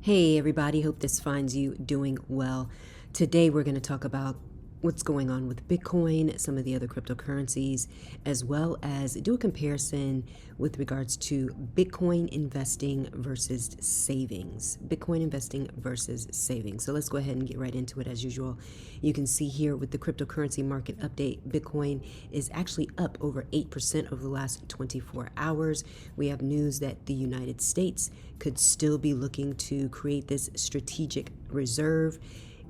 Hey everybody, hope this finds you doing well. Today we're going to talk about what's going on with Bitcoin, some of the other cryptocurrencies, as well as do a comparison with regards to Bitcoin investing versus savings. Bitcoin investing versus savings. So let's go ahead and get right into it as usual. You can see here with the cryptocurrency market update, Bitcoin is actually up over 8% over the last 24 hours. We have news that the United States could still be looking to create this strategic reserve.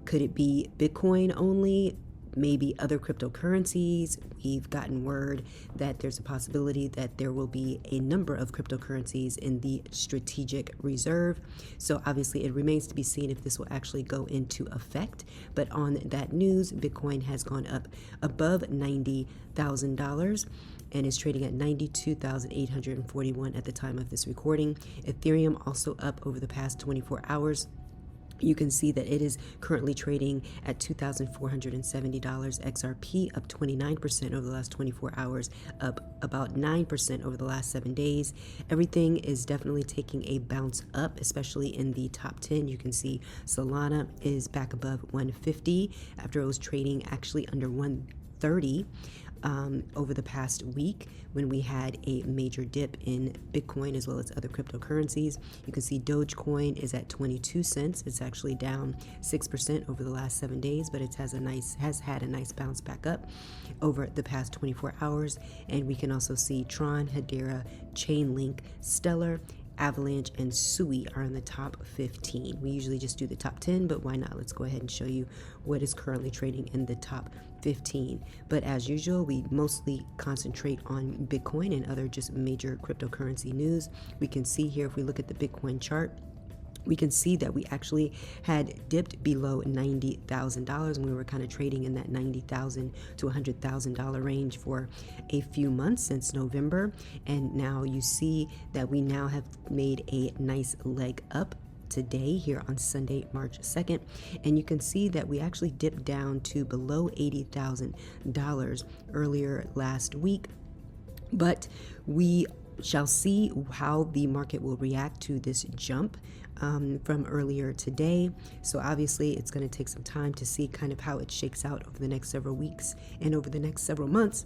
Could it be Bitcoin only? Maybe other cryptocurrencies. We've gotten word that there's a possibility that there will be a number of cryptocurrencies in the strategic reserve. So obviously it remains to be seen if this will actually go into effect. But on that news, Bitcoin has gone up above $90,000 and is trading at 92,841 at the time of this recording. Ethereum also up over the past 24 hours. You can see that it is currently trading at $2,470. XRP up 29% over the last 24 hours, up about 9% over the last 7 days. Everything is definitely taking a bounce up, especially in the top 10. You can see Solana is back above 150 after it was trading actually under 130 over the past week when we had a major dip in Bitcoin as well as other cryptocurrencies. You can see Dogecoin is at 22 cents. It's actually down 6% over the last 7 days, but it has had a nice bounce back up over the past 24 hours. And we can also see Tron, Hedera, Chainlink, Stellar, Avalanche, and Sui are in the top 15. We usually just do the top 10, but why not? Let's go ahead and show you what is currently trading in the top 15. But as usual, we mostly concentrate on Bitcoin and other just major cryptocurrency news. We can see here, if we look at the Bitcoin chart, we can see that we actually had dipped below $90,000 and we were kind of trading in that $90,000 to $100,000 range for a few months since November. And now you see that we now have made a nice leg up today here on Sunday, March 2nd. And you can see that we actually dipped down to below $80,000 earlier last week. But we shall see how the market will react to this jump from earlier today. So obviously it's going to take some time to see kind of how it shakes out over the next several weeks and over the next several months.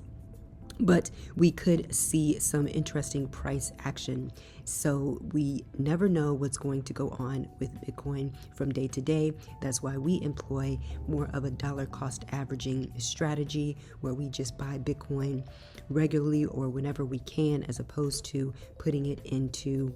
But we could see some interesting price action. So we never know what's going to go on with Bitcoin from day to day. That's why we employ more of a dollar cost averaging strategy where we just buy Bitcoin regularly or whenever we can, as opposed to putting it into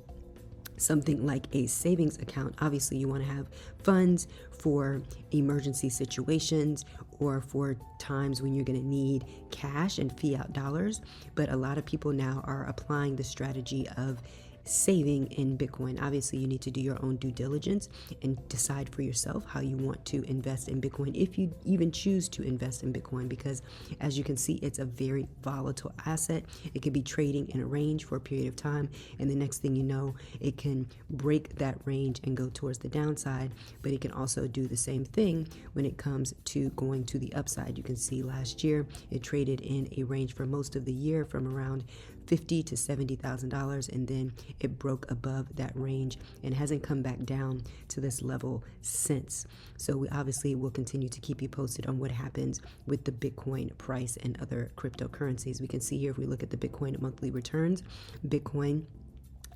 something like a savings account. Obviously, you want to have funds for emergency situations or for times when you're going to need cash and fiat dollars. But a lot of people now are applying the strategy of saving in Bitcoin. Obviously, you need to do your own due diligence and decide for yourself how you want to invest in Bitcoin, if you even choose to invest in Bitcoin, because as you can see, it's a very volatile asset. It can be trading in a range for a period of time, and the next thing you know, it can break that range and go towards the downside, but it can also do the same thing when it comes to going to the upside. You can see last year, it traded in a range for most of the year from around $50,000 to $70,000, and then it broke above that range and hasn't come back down to this level since. So we obviously will continue to keep you posted on what happens with the Bitcoin price and other cryptocurrencies. We can see here, if we look at the Bitcoin monthly returns, Bitcoin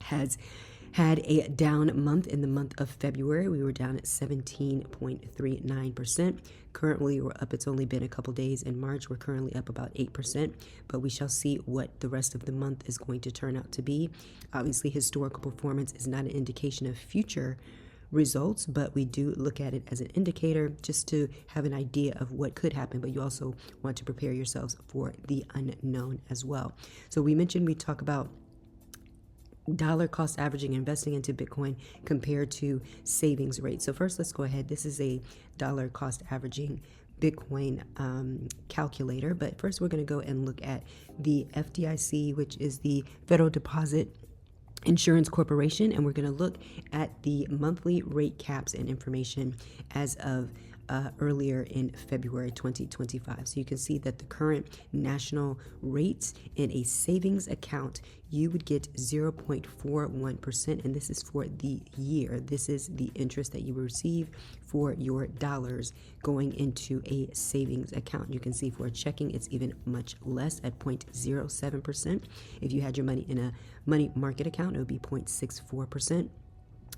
has had a down month in the month of February. We were down at 17.39%. Currently, we're up. It's only been a couple days in March. We're currently up about 8%, but we shall see what the rest of the month is going to turn out to be. Obviously, historical performance is not an indication of future results, but we do look at it as an indicator just to have an idea of what could happen, but you also want to prepare yourselves for the unknown as well. So we talk about dollar cost averaging, investing into Bitcoin compared to savings rate. So first, let's go ahead. This is a dollar cost averaging Bitcoin calculator. But first, we're going to go and look at the FDIC, which is the Federal Deposit Insurance Corporation, and we're going to look at the monthly rate caps and information as of earlier in February 2025. So you can see that the current national rates in a savings account, you would get 0.41%, and this is for the year. This is the interest that you receive for your dollars going into a savings account. You can see for a checking, it's even much less at 0.07%. If you had your money in a money market account, it would be 0.64%.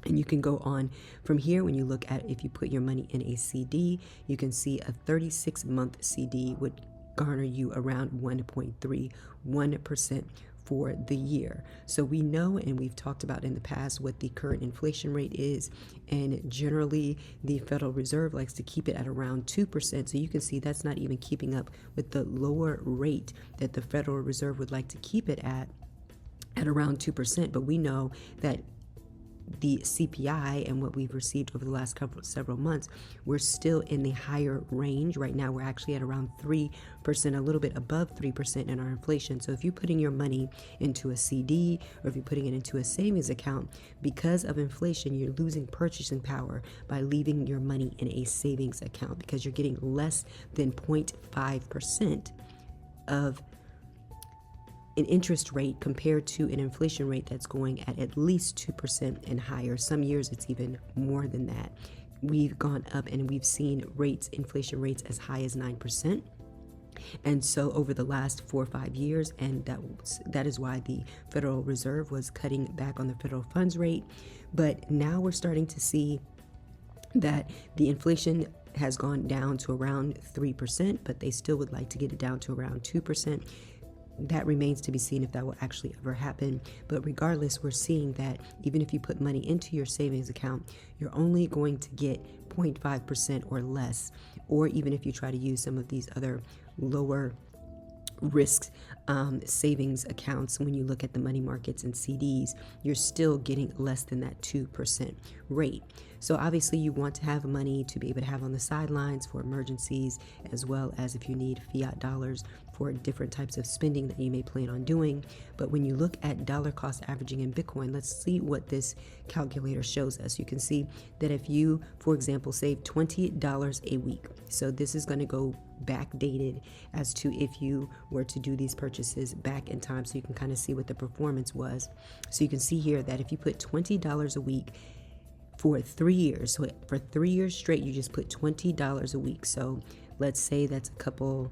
And you can go on from here. When you look at, if you put your money in a CD, you can see a 36-month CD would garner you around 1.31% for the year. So we know, and we've talked about in the past, what the current inflation rate is, and generally the Federal Reserve likes to keep it at around 2%. So you can see that's not even keeping up with the lower rate that the Federal Reserve would like to keep it at around 2%. But we know that the CPI and what we've received over the last several months, we're still in the higher range. Right now, we're actually at around 3%, a little bit above 3% in our inflation. So if you're putting your money into a CD, or if you're putting it into a savings account, because of inflation, you're losing purchasing power by leaving your money in a savings account, because you're getting less than 0.5% of an interest rate compared to an inflation rate that's going at least 2% and higher. Some years it's even more than that. We've gone up and we've seen inflation rates as high as 9%. And so over the last 4 or 5 years, and that is why the Federal Reserve was cutting back on the federal funds rate. But now we're starting to see that the inflation has gone down to around 3%, but they still would like to get it down to around 2%. That remains to be seen if that will actually ever happen. But regardless, we're seeing that even if you put money into your savings account, you're only going to get 0.5% or less. Or even if you try to use some of these other lower risk savings accounts, when you look at the money markets and CDs, you're still getting less than that 2% rate. So obviously you want to have money to be able to have on the sidelines for emergencies, as well as if you need fiat dollars for different types of spending that you may plan on doing. But when you look at dollar cost averaging in Bitcoin, let's see what this calculator shows us. You can see that if you, for example, save $20 a week, so this is going to go backdated as to if you were to do these purchases back in time, so you can kind of see what the performance was. So you can see here that if you put $20 a week for 3 years, so for 3 years straight, you just put $20 a week. So let's say that's a couple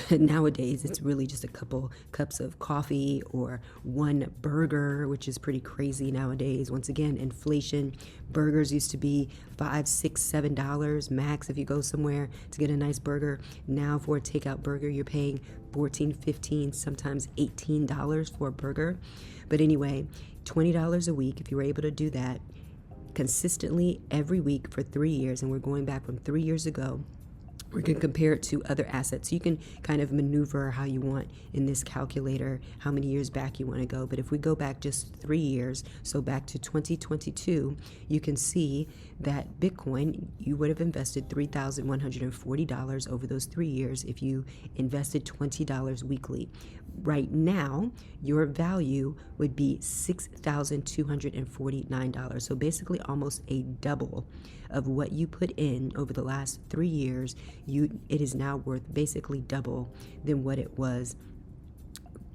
nowadays it's really just a couple cups of coffee or one burger, which is pretty crazy nowadays. Once again, inflation. Burgers used to be $5, $6, $7 max if you go somewhere to get a nice burger. Now for a takeout burger, you're paying $14, $15, sometimes $18 for a burger. But anyway, $20 a week, if you were able to do that consistently every week for 3 years, and we're going back from 3 years ago, we can compare it to other assets. You can kind of maneuver how you want in this calculator, how many years back you want to go. But if we go back just 3 years, so back to 2022, you can see that Bitcoin, you would have invested $3,140 over those 3 years if you invested $20 weekly. Right now, your value would be $6,249. So basically almost a double of what you put in over the last 3 years. It is now worth basically double than what it was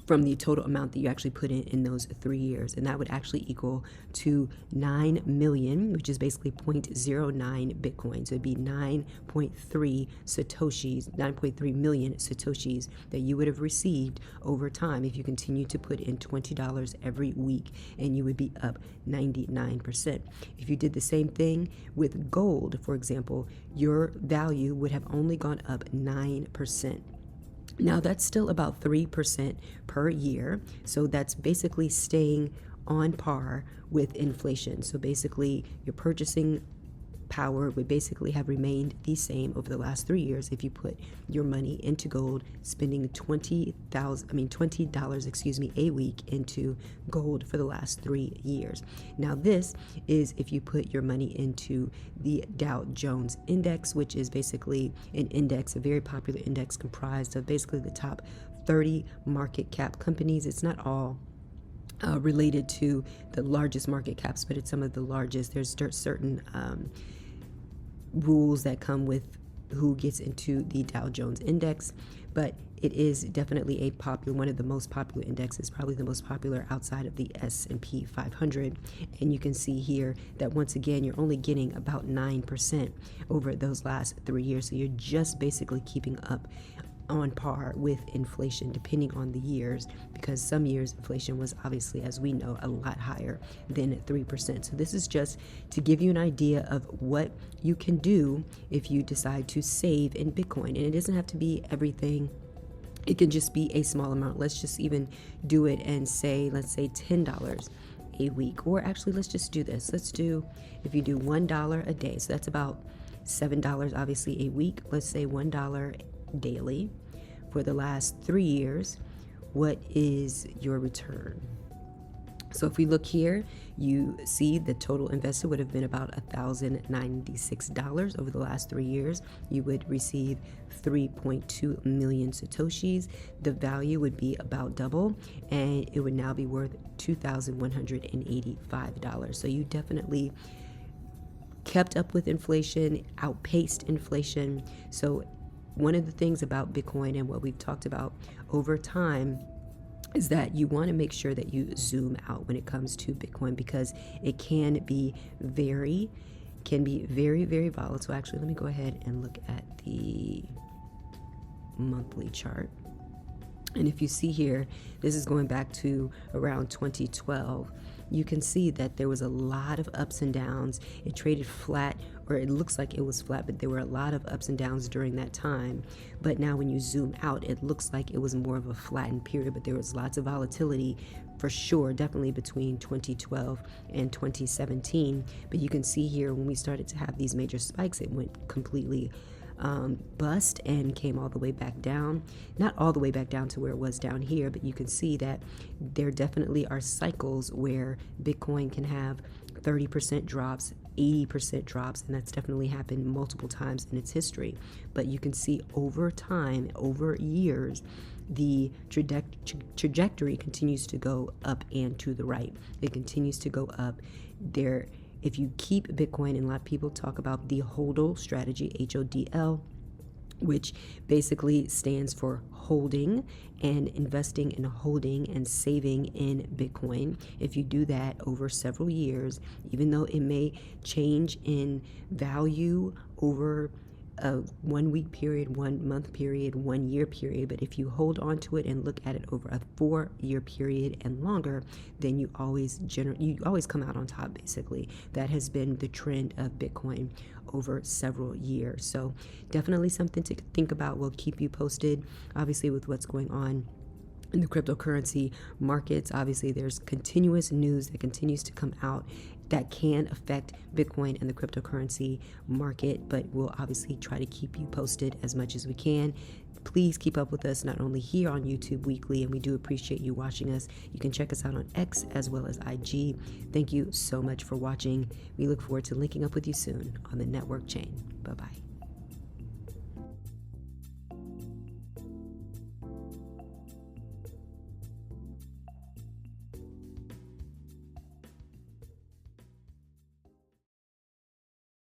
from the total amount that you actually put in those 3 years. And that would actually equal to 9 million, which is basically 0.09 Bitcoin. So it'd be 9.3 Satoshis, 9.3 million Satoshis that you would have received over time if you continue to put in $20 every week, and you would be up 99%. If you did the same thing with gold, for example, your value would have only gone up 9%. Now that's still about 3% per year. So that's basically staying on par with inflation. So basically your purchasing power would basically have remained the same over the last 3 years if you put your money into gold, spending $20 a week into gold for the last 3 years. Now this is if you put your money into the Dow Jones Index, which is basically an index, a very popular index comprised of basically the top 30 market cap companies. It's not all related to the largest market caps, but it's some of the largest. There's certain rules that come with who gets into the Dow Jones index, but it is definitely a popular, one of the most popular indexes, probably the most popular outside of the S&P 500. And you can see here that once again, you're only getting about 9% over those last 3 years. So you're just basically keeping up on par with inflation, depending on the years, because some years inflation was obviously, as we know, a lot higher than 3%. So this is just to give you an idea of what you can do if you decide to save in Bitcoin. And it doesn't have to be everything. It can just be a small amount. Let's just even do it and say, let's say $10 a week. Or actually, let's just do this. Let's do, if you do $1 a day, so that's about $7 obviously a week. Let's say $1 daily for the last 3 years. What is your return? So if we look here, you see the total invested would have been about $1,096 over the last 3 years. You would receive 3.2 million Satoshis. The value would be about double, and it would now be worth $2,185. So you definitely kept up with inflation, outpaced inflation. So one of the things about Bitcoin and what we've talked about over time is that you want to make sure that you zoom out when it comes to Bitcoin, because it can be very, very volatile. Actually, let me go ahead and look at the monthly chart. And if you see here, this is going back to around 2012. You can see that there was a lot of ups and downs. It traded flat, or it looks like it was flat, but there were a lot of ups and downs during that time. But now when you zoom out, it looks like it was more of a flattened period, but there was lots of volatility for sure, definitely between 2012 and 2017. But you can see here, when we started to have these major spikes, it went completely bust and came all the way back down. Not all the way back down to where it was down here, but you can see that there definitely are cycles where Bitcoin can have 30% drops, 80% drops, and that's definitely happened multiple times in its history. But you can see over time, over years, the trajectory continues to go up and to the right. It continues to go up. If you keep Bitcoin, and a lot of people talk about the HODL strategy, HODL, which basically stands for holding and investing in holding and saving in Bitcoin. If you do that over several years, even though it may change in value over a 1 week period, 1 month period, 1 year period, but if you hold on to it and look at it over a 4-year period and longer, then you always come out on top. Basically, that has been the trend of Bitcoin over several years. So definitely something to think about. We'll keep you posted, obviously, with what's going on in the cryptocurrency markets. Obviously, there's continuous news that continues to come out that can affect Bitcoin and the cryptocurrency market, but we'll obviously try to keep you posted as much as we can. Please keep up with us, not only here on YouTube weekly, and we do appreciate you watching us. You can check us out on X as well as IG. Thank you so much for watching. We look forward to linking up with you soon on the Networkchain. Bye-bye.